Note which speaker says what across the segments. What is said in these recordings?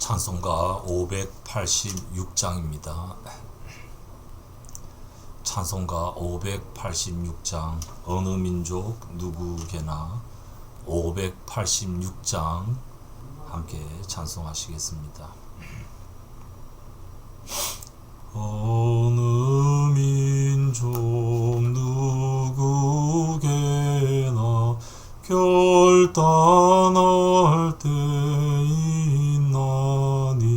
Speaker 1: 찬송가 586장입니다. 찬송가 586장 어느 민족 누구게나 586장 함께 찬송하시겠습니다. 어느 민족 누구게나 결단할 때 있나니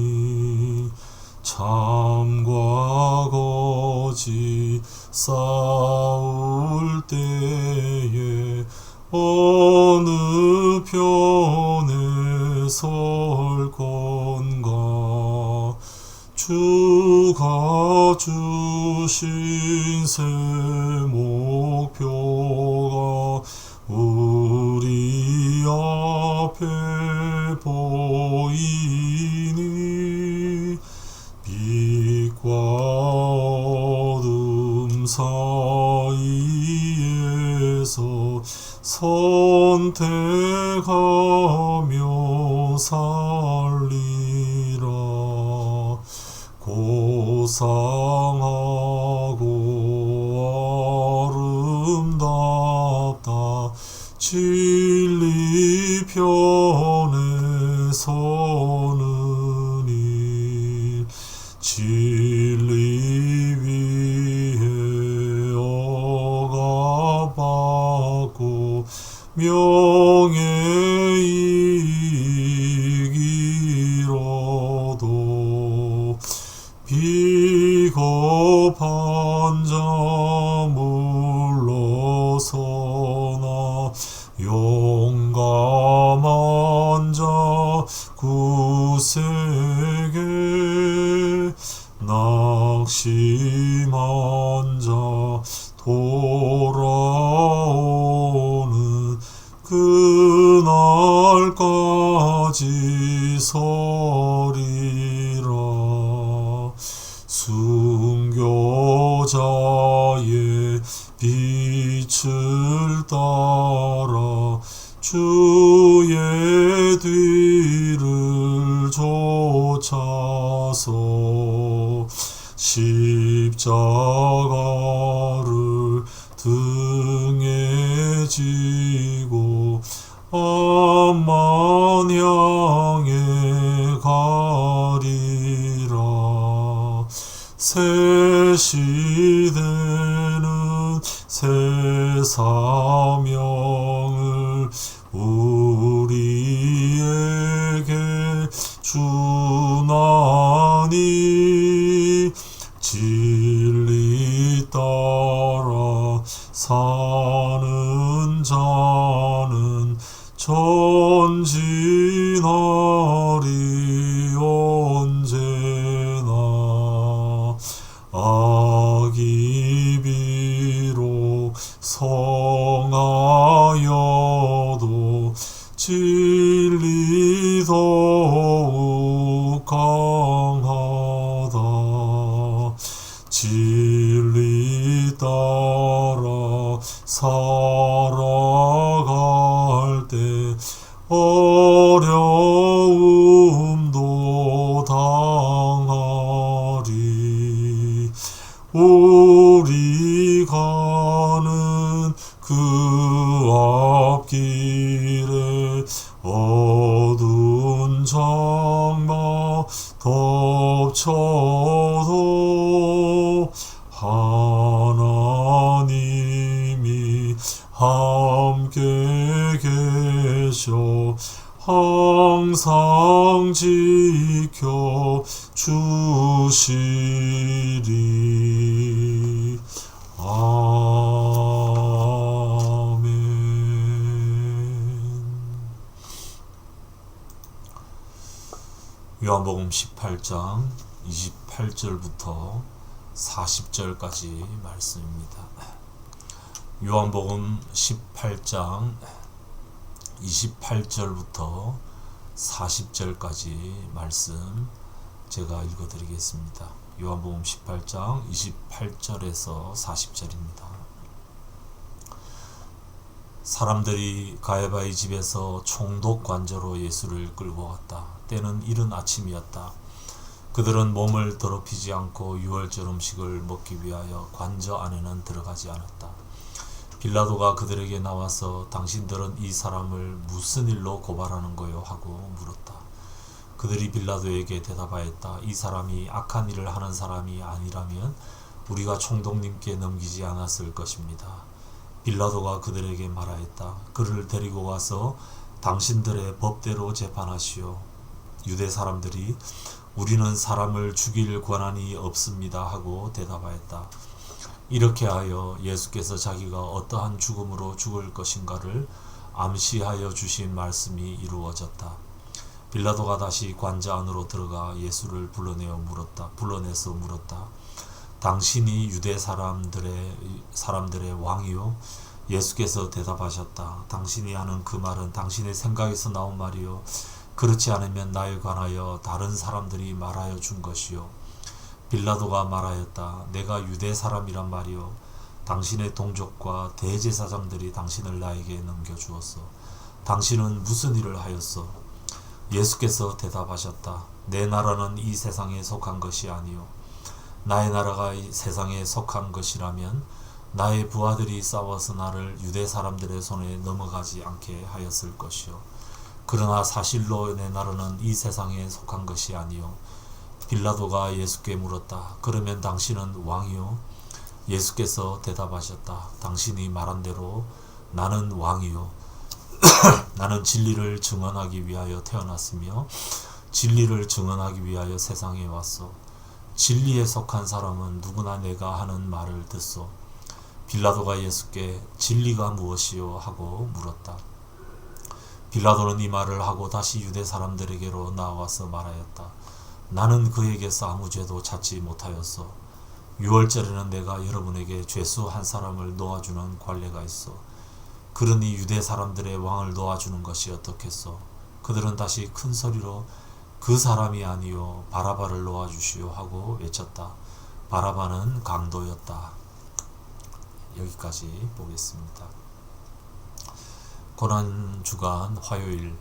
Speaker 1: 참과 거짓 싸울 때에 어느 편에 설 건가. 주가 주신 새 목표가 우리 앞에 보이니 빛과 어둠 사이에서 선택하며 살리라. 고상하고 아름답다 진리 편에 서는 일. 진리 위에 억압받고 명예이익이로도 비겁한 자 물러서나 용감한 자 굳세게 낙심한 자 돌아오는 그날까지 서리라. 순교자의 빛을 따라 주의 뒤를 쫓아서 십자가를 등에 지고 암만 향해 가리라. 새 시대는 새 사명을 우리에게 주나니 진리 따라 사는 자는 전진하리 언제나. 악이 비록 성하여도 진리 더욱 강하다. 진리 따라 살아갈 때 어려움도 당하리. 우리 가는 그 앞길에 어두운 장막 덮쳐도 하나님이 함께 계셔 항상 지켜 주시리. 아멘. 요한복음 18장 28절부터 40절까지 말씀입니다. 요한복음 18장 28절부터 40절까지 말씀 제가 읽어드리겠습니다. 요한복음 18장 28절에서 40절입니다. 사람들이 가야바의 집에서 총독 관저로 예수를 끌고 갔다. 때는 이른 아침이었다. 그들은 몸을 더럽히지 않고 유월절 음식을 먹기 위하여 관저 안에는 들어가지 않았다. 빌라도가 그들에게 나와서 당신들은 이 사람을 무슨 일로 고발하는 거요? 하고 물었다. 그들이 빌라도에게 대답하였다. 이 사람이 악한 일을 하는 사람이 아니라면 우리가 총독님께 넘기지 않았을 것입니다. 빌라도가 그들에게 말하였다. 그를 데리고 가서 당신들의 법대로 재판하시오. 유대 사람들이 우리는 사람을 죽일 권한이 없습니다 하고 대답하였다. 이렇게 하여 예수께서 자기가 어떠한 죽음으로 죽을 것인가를 암시하여 주신 말씀이 이루어졌다. 빌라도가 다시 관저 안으로 들어가 예수를 불러내서 물었다. 당신이 유대 사람들의 왕이요? 예수께서 대답하셨다. 당신이 하는 그 말은 당신의 생각에서 나온 말이요. 그렇지 않으면 나에 관하여 다른 사람들이 말하여 준 것이요. 빌라도가 말하였다. 내가 유대 사람이란 말이요. 당신의 동족과 대제사장들이 당신을 나에게 넘겨주었어. 당신은 무슨 일을 하였어? 예수께서 대답하셨다. 내 나라는 이 세상에 속한 것이 아니요. 나의 나라가 이 세상에 속한 것이라면 나의 부하들이 싸워서 나를 유대 사람들의 손에 넘어가지 않게 하였을 것이요. 그러나 사실로 내 나라는 이 세상에 속한 것이 아니요. 빌라도가 예수께 물었다. 그러면 당신은 왕이요? 예수께서 대답하셨다. 당신이 말한 대로 나는 왕이요. 나는 진리를 증언하기 위하여 태어났으며 진리를 증언하기 위하여 세상에 왔소. 진리에 속한 사람은 누구나 내가 하는 말을 듣소. 빌라도가 예수께 진리가 무엇이요? 하고 물었다. 빌라도는 이 말을 하고 다시 유대 사람들에게로 나와서 말하였다. 나는 그에게서 아무 죄도 찾지 못하였소. 유월절에는 내가 여러분에게 죄수 한 사람을 놓아주는 관례가 있어. 그러니 유대 사람들의 왕을 놓아주는 것이 어떻겠소? 그들은 다시 큰 소리로 그 사람이 아니요 바라바를 놓아주시오 하고 외쳤다. 바라바는 강도였다. 여기까지 보겠습니다. 고난주간 화요일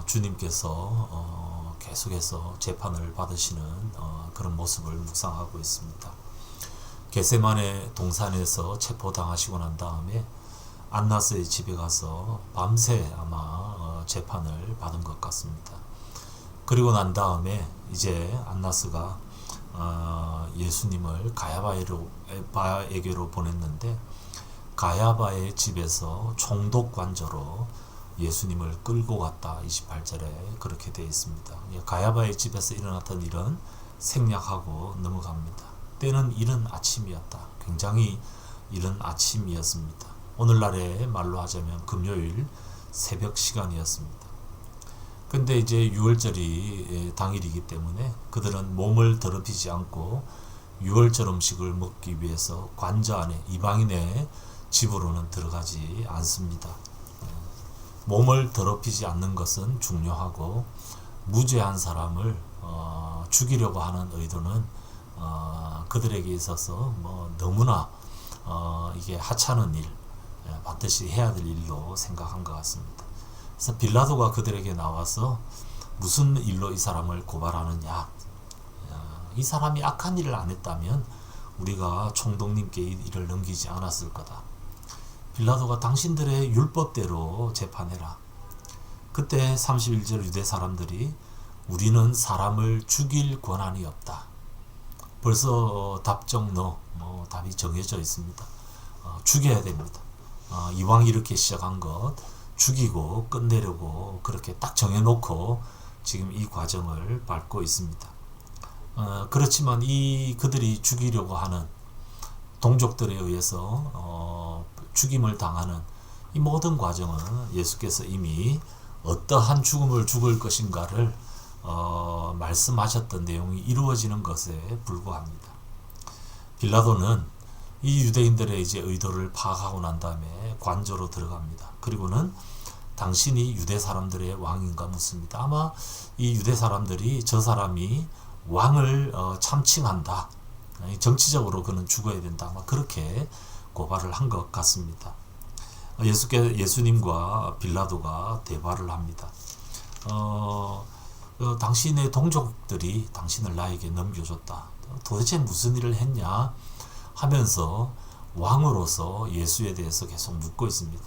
Speaker 1: 주님께서 계속해서 재판을 받으시는 그런 모습을 묵상하고 있습니다. 겟세마네 동산에서 체포당하시고 난 다음에 안나스의 집에 가서 밤새 아마 재판을 받은 것 같습니다. 그리고 난 다음에 이제 안나스가 예수님을 가야바에게로 보냈는데 가야바의 집에서 총독 관저로 예수님을 끌고 갔다. 28절에 그렇게 되어 있습니다. 가야바의 집에서 일어났던 일은 생략하고 넘어갑니다. 때는 이른 아침이었다. 굉장히 이른 아침이었습니다. 오늘날의 말로 하자면 금요일 새벽 시간이었습니다. 근데 이제 유월절이 당일이기 때문에 그들은 몸을 더럽히지 않고 유월절 음식을 먹기 위해서 관저 안에 이방인의 집으로는 들어가지 않습니다. 몸을 더럽히지 않는 것은 중요하고 무죄한 사람을 죽이려고 하는 의도는 그들에게 있어서 너무나 이게 하찮은 일, 반드시 해야 될 일로 생각한 것 같습니다. 그래서 빌라도가 그들에게 나와서 무슨 일로 이 사람을 고발하느냐, 이 사람이 악한 일을 안 했다면 우리가 총독님께 이 일을 넘기지 않았을 거다. 빌라도가 당신들의 율법대로 재판해라. 그때 31절 유대 사람들이 우리는 사람을 죽일 권한이 없다. 벌써 답정 답이 정해져 있습니다. 죽여야 됩니다. 이왕 이렇게 시작한 것 죽이고 끝내려고 그렇게 딱 정해놓고 지금 이 과정을 밟고 있습니다. 그렇지만 그들이 죽이려고 하는 동족들에 의해서 죽임을 당하는 이 모든 과정은 예수께서 이미 어떠한 죽음을 죽을 것인가를 말씀하셨던 내용이 이루어지는 것에 불과합니다. 빌라도는 이 유대인들의 이제 의도를 파악하고 난 다음에 관저로 들어갑니다. 그리고는 당신이 유대 사람들의 왕인가 묻습니다. 아마 이 유대 사람들이 저 사람이 왕을 참칭한다. 정치적으로 그는 죽어야 된다. 아마 그렇게 고발을 한 것 같습니다. 예수님과 빌라도가 대화를 합니다. 당신의 동족들이 당신을 나에게 넘겨줬다. 도대체 무슨 일을 했냐 하면서 왕으로서 예수에 대해서 계속 묻고 있습니다.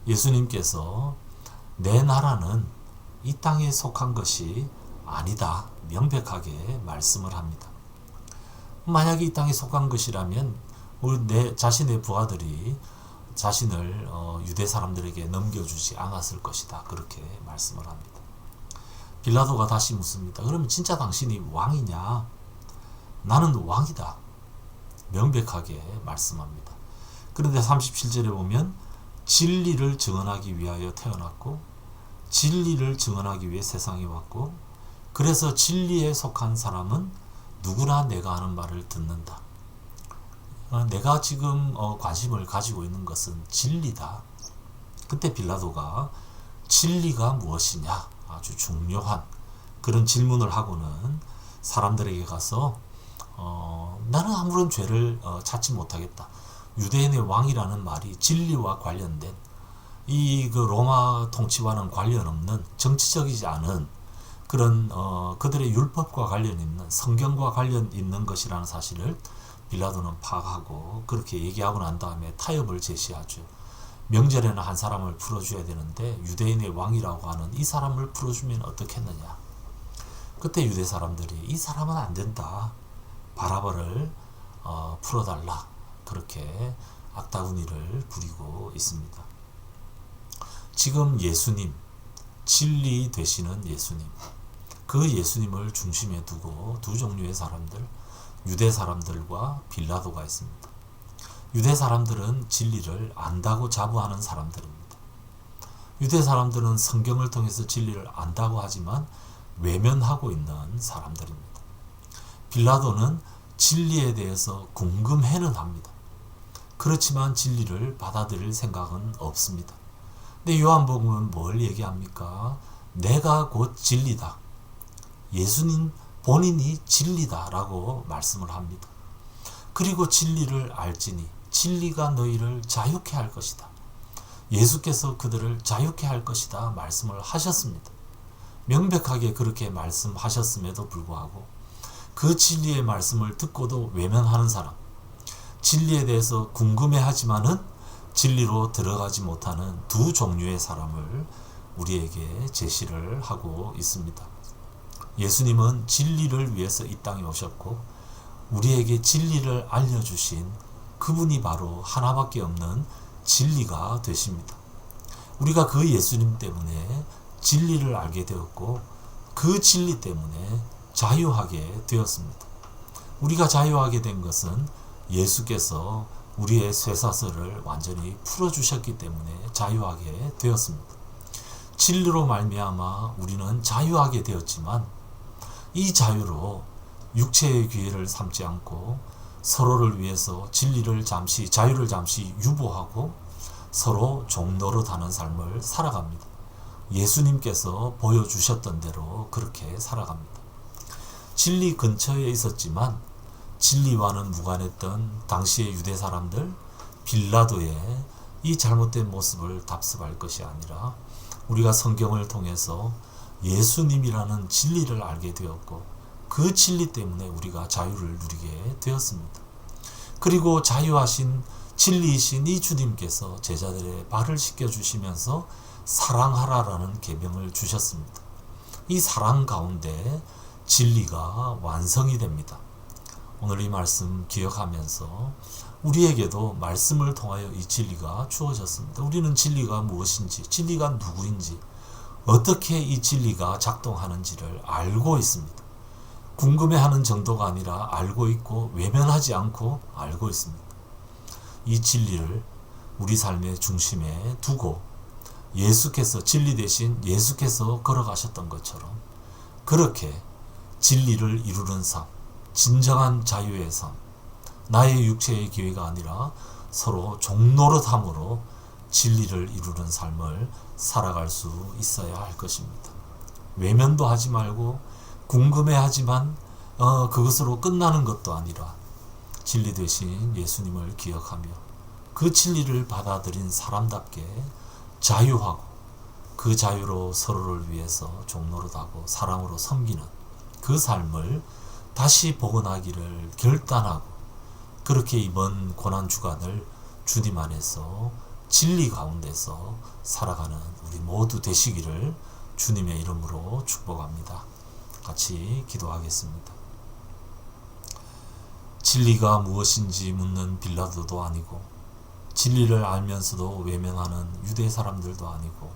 Speaker 1: 예수님께서 내 나라는 이 땅에 속한 것이 아니다. 명백하게 말씀을 합니다. 만약에 이 땅에 속한 것이라면 내 자신의 부하들이 자신을 유대 사람들에게 넘겨주지 않았을 것이다. 그렇게 말씀을 합니다. 빌라도가 다시 묻습니다. 그러면 진짜 당신이 왕이냐? 나는 왕이다. 명백하게 말씀합니다. 그런데 37절에 보면 진리를 증언하기 위하여 태어났고 진리를 증언하기 위해 세상에 왔고 그래서 진리에 속한 사람은 누구나 내가 하는 말을 듣는다. 내가 지금 관심을 가지고 있는 것은 진리다. 그때 빌라도가 진리가 무엇이냐? 아주 중요한 그런 질문을 하고는 사람들에게 가서 나는 아무런 죄를 찾지 못하겠다. 유대인의 왕이라는 말이 진리와 관련된 그 로마 통치와는 관련 없는 정치적이지 않은 그런 그들의 율법과 관련 있는 성경과 관련 있는 것이라는 사실을 빌라도는 파악하고 그렇게 얘기하고 난 다음에 타협을 제시하죠. 명절에는 한 사람을 풀어줘야 되는데 유대인의 왕이라고 하는 이 사람을 풀어주면 어떻겠느냐. 그때 유대 사람들이 이 사람은 안 된다. 바라바를 풀어달라. 그렇게 악다구니를 부리고 있습니다. 지금 예수님, 진리 되시는 예수님, 그 예수님을 중심에 두고 두 종류의 사람들, 유대 사람들과 빌라도가 있습니다. 유대 사람들은 진리를 안다고 자부하는 사람들입니다. 유대 사람들은 성경을 통해서 진리를 안다고 하지만 외면하고 있는 사람들입니다. 빌라도는 진리에 대해서 궁금해는 합니다. 그렇지만 진리를 받아들일 생각은 없습니다. 근데 요한복음은 뭘 얘기합니까? 내가 곧 진리다. 예수님 본인이 진리다 라고 말씀을 합니다. 그리고 진리를 알지니 진리가 너희를 자유케 할 것이다. 예수께서 그들을 자유케 할 것이다 말씀을 하셨습니다. 명백하게 그렇게 말씀하셨음에도 불구하고 그 진리의 말씀을 듣고도 외면하는 사람, 진리에 대해서 궁금해하지만은 진리로 들어가지 못하는 두 종류의 사람을 우리에게 제시를 하고 있습니다. 예수님은 진리를 위해서 이 땅에 오셨고 우리에게 진리를 알려주신 그분이 바로 하나밖에 없는 진리가 되십니다. 우리가 그 예수님 때문에 진리를 알게 되었고 그 진리 때문에 자유하게 되었습니다. 우리가 자유하게 된 것은 예수께서 우리의 쇠사슬을 완전히 풀어주셨기 때문에 자유하게 되었습니다. 진리로 말미암아 우리는 자유하게 되었지만 이 자유로 육체의 기회를 삼지 않고 서로를 위해서 자유를 잠시 유보하고 서로 종노릇하는 삶을 살아갑니다. 예수님께서 보여주셨던 대로 그렇게 살아갑니다. 진리 근처에 있었지만 진리와는 무관했던 당시의 유대 사람들, 빌라도의 이 잘못된 모습을 답습할 것이 아니라 우리가 성경을 통해서 예수님이라는 진리를 알게 되었고 그 진리 때문에 우리가 자유를 누리게 되었습니다. 그리고 자유하신 진리이신 이 주님께서 제자들의 발을 씻겨주시면서 사랑하라라는 계명을 주셨습니다. 이 사랑 가운데 진리가 완성이 됩니다. 오늘 이 말씀 기억하면서 우리에게도 말씀을 통하여 이 진리가 주어졌습니다. 우리는 진리가 무엇인지, 진리가 누구인지, 어떻게 이 진리가 작동하는지를 알고 있습니다. 궁금해하는 정도가 아니라 알고 있고 외면하지 않고 알고 있습니다. 이 진리를 우리 삶의 중심에 두고 예수께서 진리 대신 예수께서 걸어가셨던 것처럼 그렇게 진리를 이루는 삶, 진정한 자유의 삶, 나의 육체의 기회가 아니라 서로 종노릇함으로 진리를 이루는 삶을 살아갈 수 있어야 할 것입니다. 외면도 하지 말고 궁금해하지만 그것으로 끝나는 것도 아니라 진리 되신 예수님을 기억하며 그 진리를 받아들인 사람답게 자유하고 그 자유로 서로를 위해서 종노릇하고 사랑으로 섬기는 그 삶을 다시 복원하기를 결단하고 그렇게 이번 고난주간을 주님 안에서 진리 가운데서 살아가는 우리 모두 되시기를 주님의 이름으로 축복합니다. 같이 기도하겠습니다. 진리가 무엇인지 묻는 빌라도도 아니고 진리를 알면서도 외면하는 유대 사람들도 아니고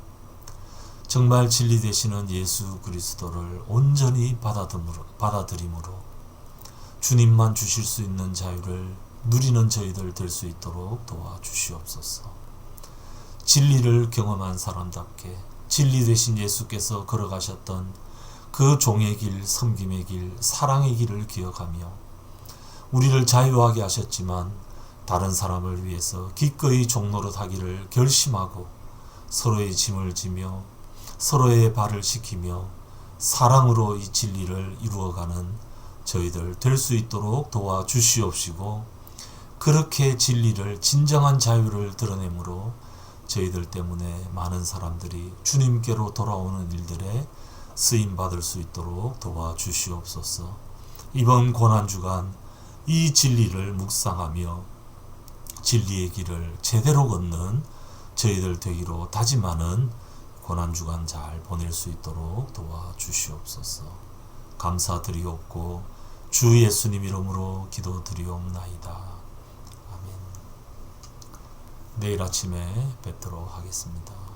Speaker 1: 정말 진리 되시는 예수 그리스도를 온전히 받아들임으로 주님만 주실 수 있는 자유를 누리는 저희들 될 수 있도록 도와주시옵소서. 진리를 경험한 사람답게 진리 되신 예수께서 걸어가셨던 그 종의 길, 섬김의 길, 사랑의 길을 기억하며 우리를 자유하게 하셨지만 다른 사람을 위해서 기꺼이 종노릇하기를 결심하고 서로의 짐을 지며 서로의 발을 씻기며 사랑으로 이 진리를 이루어가는 저희들 될 수 있도록 도와주시옵시고 그렇게 진리를 진정한 자유를 드러내므로 저희들 때문에 많은 사람들이 주님께로 돌아오는 일들에 쓰임받을 수 있도록 도와주시옵소서. 이번 고난주간 이 진리를 묵상하며 진리의 길을 제대로 걷는 저희들 되기로 다짐하는 고난주간 잘 보낼 수 있도록 도와주시옵소서. 감사드리옵고 주 예수님 이름으로 기도드리옵나이다. 아멘. 내일 아침에 뵙도록 하겠습니다.